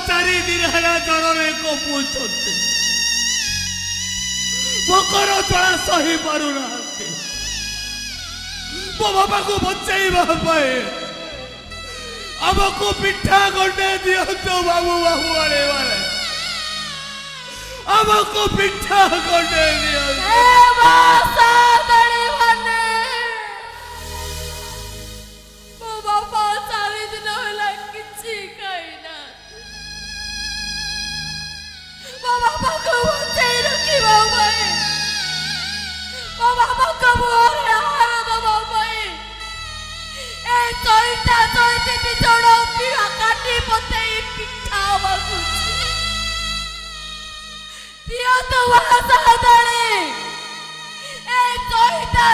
ଚାରି ଦିନ ହେଲା ଜ୍ୱରରେ କପୁଛନ୍ତି। ଭୋକର ଜ୍ୱାଳା ସହି ପାରୁନାହାନ୍ତି। ମୋ ବାପାକୁ ବଞ୍ଚେଇବା ପାଇଁ ଆମକୁ ପିଠା ଗଣ୍ଡେ ଦିଅନ୍ତୁ ବାବୁ ବାବୁ ଆରେ ଆମକୁ ପିଠା ଗଣ୍ଡେ ଦିଅନ୍ତୁ। ମୋ ବାପା 4 ଦିନ ହେଲା କିଛି ଖାଇନା। ମୋ ବାପାକୁ ବଞ୍ଚେଇ ରଖିବା ପାଇଁ, ମୋ ବାପାଙ୍କ ମୁହଁରେ ଆହାର ଦେବା ପାଇଁ ଏ ଚଇତା ଚଇତି ଦି ଜଣ କାଟି ପତେଇ ପିଠା ମାଗୁଛି। ଦିଅନ୍ତୁ ଭାଷା ଦଳି ଏ ଚଇତା